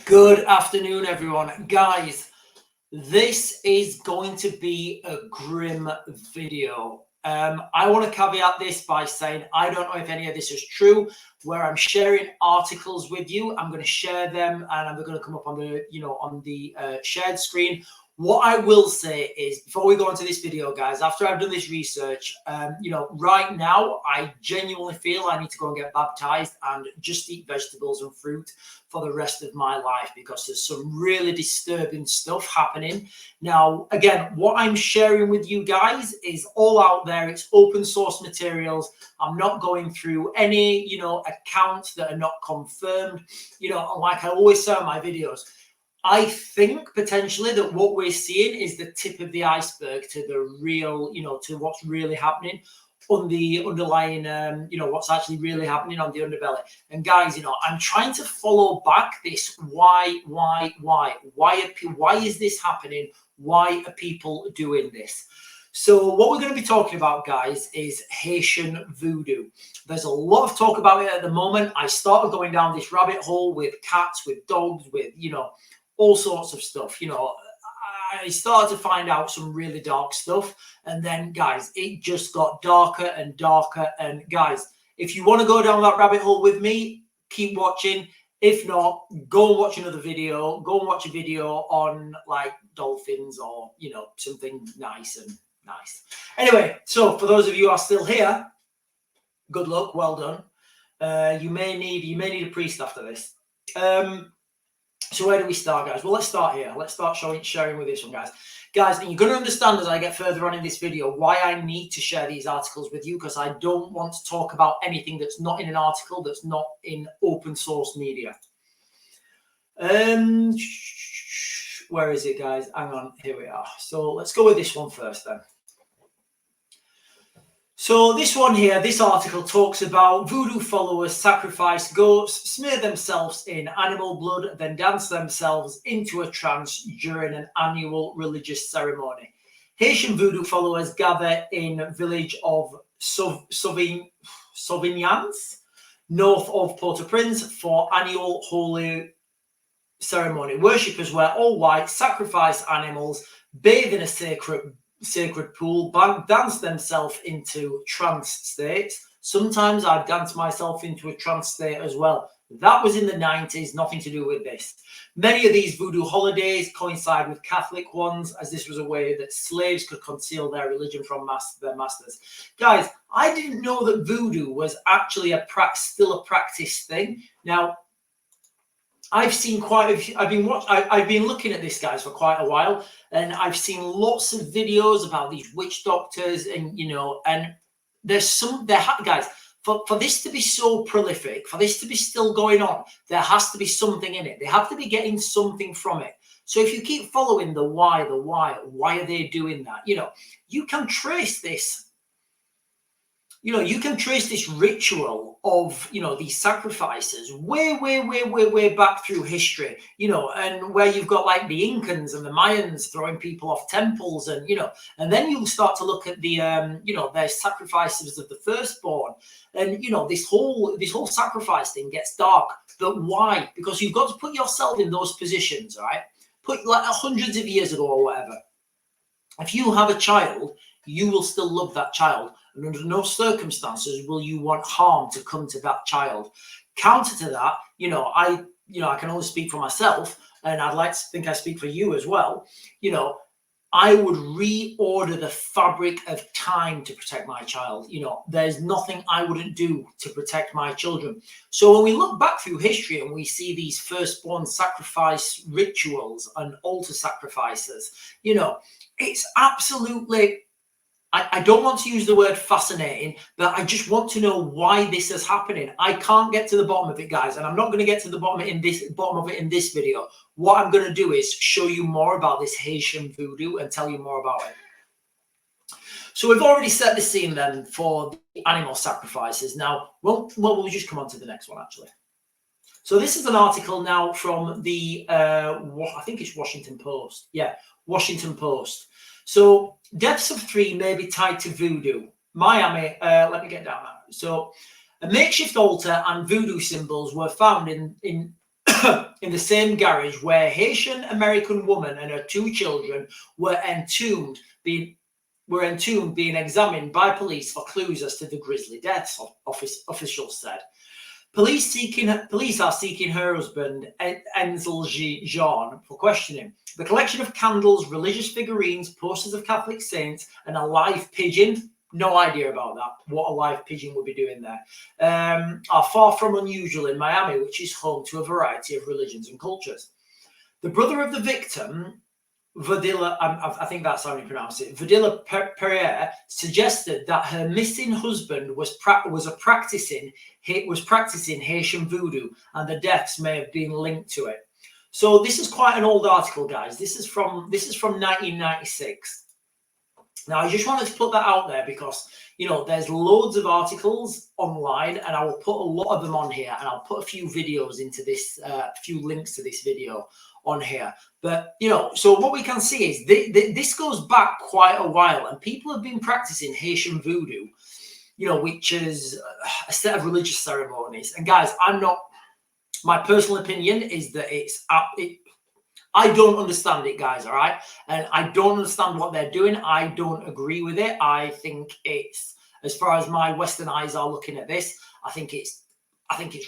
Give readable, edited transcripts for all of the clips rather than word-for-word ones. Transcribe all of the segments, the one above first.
Good afternoon, everyone. Guys, this is going to be a grim video. I want to caveat this by saying I don't know if any of this is true. Where I'm sharing articles with you, I'm going to share them, and they're going to come up on the shared screen. What I will say is, before we go into this video, guys, after I've done this research, right now, I genuinely feel I need to go and get baptized and just eat vegetables and fruit for the rest of my life, because there's some really disturbing stuff happening. Now, again, what I'm sharing with you guys is all out there. It's open source materials. I'm not going through any, accounts that are not confirmed. Like I always say on my videos, I think potentially that what we're seeing is the tip of the iceberg to the real, to what's really happening on the underlying, what's actually really happening on the underbelly. And guys, I'm trying to follow back this why is this happening? Why are people doing this? So what we're going to be talking about, guys, is Haitian voodoo. There's a lot of talk about it at the moment. I started going down this rabbit hole with cats, with dogs, with, all sorts of stuff. I started to find out some really dark stuff. And then, guys, it just got darker and darker. And guys, if you want to go down that rabbit hole with me, keep watching. If not, go and watch another video. Go and watch a video on like dolphins or, something nice. Anyway, so for those of you who are still here, good luck. Well done. You may need a priest after this. So where do we start, guys? Well, let's start here. Let's start sharing with this one, guys. Guys, and you're going to understand as I get further on in this video why I need to share these articles with you, because I don't want to talk about anything that's not in an article, that's not in open source media. Where is it, guys? Hang on. Here we are. So let's go with this one first then. So this one here, this article talks about voodoo followers sacrifice goats, smear themselves in animal blood, then dance themselves into a trance during an annual religious ceremony. Haitian voodoo followers gather in village of Sauvignans, north of Port-au-Prince, for annual holy ceremony. Worshippers wear all white, sacrifice animals, bathe in a sacred pool, dance themselves into trance states. Sometimes I've danced myself into a trance state as well. That was in the 90s, nothing to do with this. Many of these voodoo holidays coincide with Catholic ones, as this was a way that slaves could conceal their religion from their masters. Guys, I didn't know that voodoo was actually still a practice thing. Now, I've seen quite a few. I've been looking at this, guys, for quite a while, and I've seen lots of videos about these witch doctors, and and there's guys, for this to be so prolific, for this to be still going on, there has to be something in it. They have to be getting something from it. So if you keep following the why are they doing that? You can trace this. You can trace this ritual of, these sacrifices way back through history, and where you've got like the Incans and the Mayans throwing people off temples, and, and then you'll start to look at the, their sacrifices of the firstborn, and, this whole sacrifice thing gets dark. But why? Because you've got to put yourself in those positions, right? Put like hundreds of years ago or whatever. If you have a child, you will still love that child. And under no circumstances will you want harm to come to that child. Counter to that, I can only speak for myself, and I'd like to think I speak for you as well. I would reorder the fabric of time to protect my child. There's nothing I wouldn't do to protect my children. So when we look back through history and we see these firstborn sacrifice rituals and altar sacrifices, it's absolutely, I don't want to use the word fascinating, but I just want to know why this is happening. I can't get to the bottom of it, guys, and I'm not going to get to the bottom of it in this video. What I'm going to do is show you more about this Haitian voodoo and tell you more about it. So we've already set the scene then for the animal sacrifices. Now, we'll just come on to the next one, actually. So this is an article now from the, I think it's Washington Post. Yeah, Washington Post. So deaths of 3 may be tied to voodoo. Miami, let me get down that. So a makeshift altar and voodoo symbols were found in in the same garage where a Haitian American woman and her 2 children were entombed, being examined by police for clues as to the grisly deaths, officials said. Police are seeking her husband, Enzel Jean, for questioning. The collection of candles, religious figurines, posters of Catholic saints, and a live pigeon, no idea about that, what a live pigeon would be doing there, are far from unusual in Miami, which is home to a variety of religions and cultures. The brother of the victim, Vadila, I think that's how you pronounce it, Vadila Pereira, suggested that her missing husband was practicing Haitian voodoo, and the deaths may have been linked to it. So this is quite an old article, guys. This is from 1996. Now, I just wanted to put that out there because, you know, there's loads of articles online, and I will put a lot of them on here, and I'll put a few videos into this, a few links to this video on here. But, you know, so what we can see is this goes back quite a while, and people have been practicing Haitian voodoo, you know, which is a set of religious ceremonies. And guys, my personal opinion is that I don't understand it, guys, all right? And I don't understand what they're doing. I don't agree with it. I think it's, as far as my Western eyes are looking at this, I think it's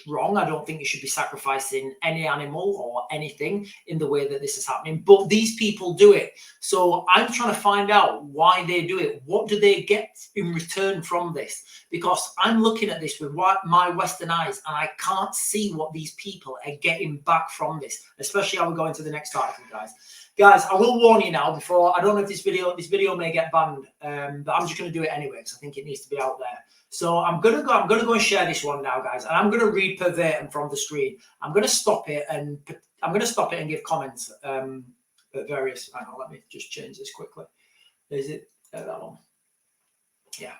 wrong. I don't think you should be sacrificing any animal or anything in the way that this is happening. But these people do it. So I'm trying to find out why they do it. What do they get in return from this? Because I'm looking at this with my Western eyes, and I can't see what these people are getting back from this, especially how we go into the next article, guys. Guys, I will warn you now before, I don't know if this video may get banned, but I'm just going to do it anyway because I think it needs to be out there. So I'm gonna go and share this one now, guys, and I'm gonna read verbatim from the screen. I'm gonna stop it and give comments at various. Hang on, let me just change this quickly. Is it that one? Yeah.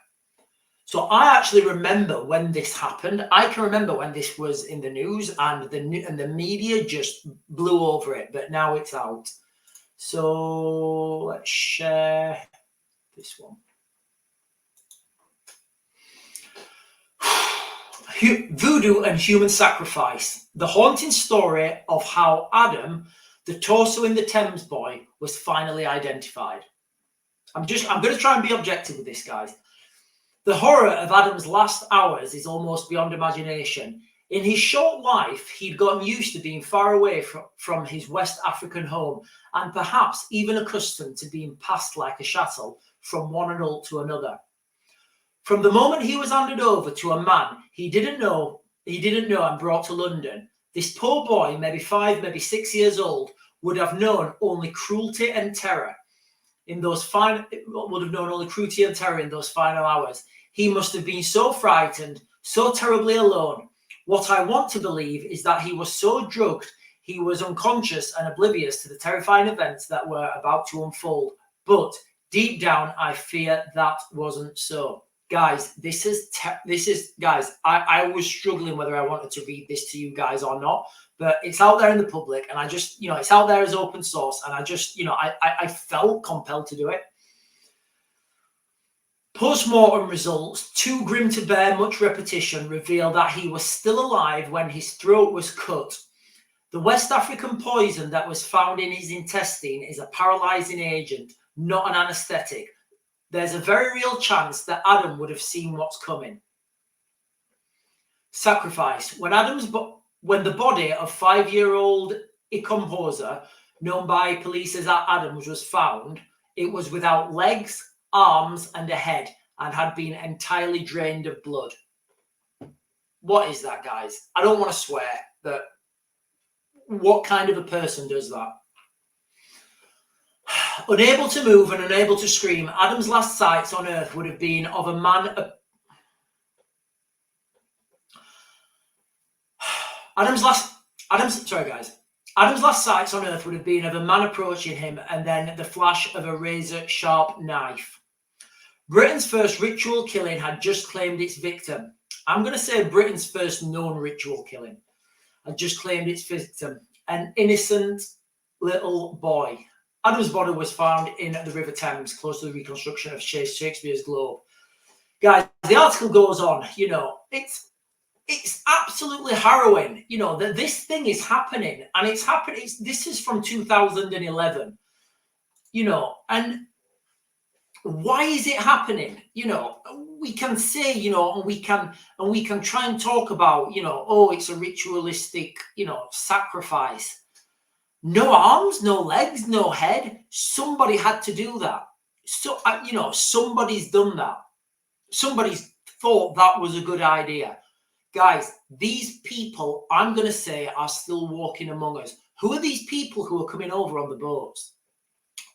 So I actually remember when this happened. I can remember when this was in the news, and the media just blew over it. But now it's out. So let's share this one. Voodoo and human sacrifice. The haunting story of how Adam, the torso in the Thames boy, was finally identified. I'm going to try and be objective with this, guys. The horror of Adam's last hours is almost beyond imagination. In his short life, he'd gotten used to being far away from his West African home, and perhaps even accustomed to being passed like a chattel from one adult to another. From the moment he was handed over to a man he didn't know and brought to London, this poor boy, maybe 5, maybe 6 years old, would have known only cruelty and terror in those final hours. He must have been so frightened, so terribly alone. What I want to believe is that he was so drugged, he was unconscious and oblivious to the terrifying events that were about to unfold. But deep down, I fear that wasn't so. Guys, guys, I was struggling whether I wanted to read this to you guys or not, but it's out there in the public, and I just, you know, it's out there as open source, and I just, you know, I felt compelled to do it. Post-mortem results, too grim to bear much repetition, reveal that he was still alive when his throat was cut. The West African poison that was found in his intestine is a paralyzing agent, not an anesthetic. There's a very real chance that Adam would have seen what's coming. Sacrifice. When the body of 5-year-old Ikompoza, known by police as Adams, was found, it was without legs, arms, and a head, and had been entirely drained of blood. What is that, guys? I don't want to swear, but what kind of a person does that? Unable to move and unable to scream, Adam's last sights on earth would have been of a man. Adam's last sights on earth would have been of a man approaching him, and then the flash of a razor-sharp knife. Britain's first ritual killing had just claimed its victim. I'm going to say Britain's first known ritual killing had just claimed its victim, an innocent little boy. Adam's body was found in the River Thames, close to the reconstruction of Shakespeare's Globe. Guys, the article goes on, you know, it's it's absolutely harrowing, you know, that this thing is happening, and it's happening. This is from 2011, you know, and why is it happening? You know, we can say, you know, and we can try and talk about, you know, oh, it's a ritualistic, you know, sacrifice. No arms, no legs, no head. Somebody had to do that. So, you know, somebody's done that. Somebody's thought that was a good idea. Guys, these people, I'm going to say, are still walking among us. Who are these people who are coming over on the boats?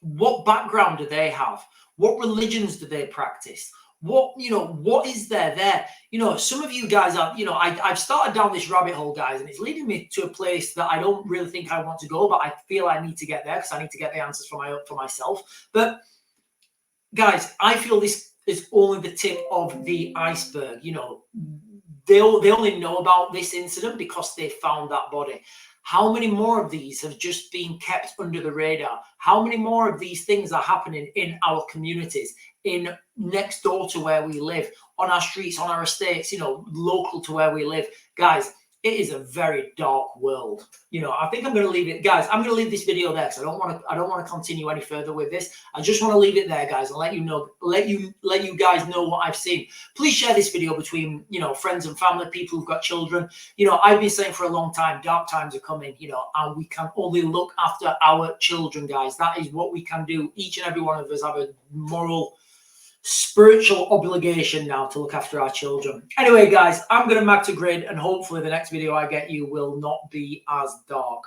What background do they have? What religions do they practice? What, you know, what is there? You know, some of you guys are, you know, I've started down this rabbit hole, guys, and it's leading me to a place that I don't really think I want to go, but I feel I need to get there because I need to get the answers for myself. But guys, I feel this is only the tip of the iceberg. You know, they only know about this incident because they found that body. How many more of these have just been kept under the radar? How many more of these things are happening in our communities, in next door to where we live, on our streets, on our estates, you know, local to where we live? Guys, it is a very dark world. You know, I think I'm going to leave it, guys. I'm going to leave this video there because I don't want to continue any further with this. I just want to leave it there, guys, and let you know, let you guys know what I've seen. Please share this video between, you know, friends and family, people who've got children. You know, I've been saying for a long time, dark times are coming, you know, and we can only look after our children, guys. That is what we can do. Each and every one of us have a moral, spiritual obligation now to look after our children. Anyway, guys, I'm going to mag to grid, and hopefully the next video I get you will not be as dark.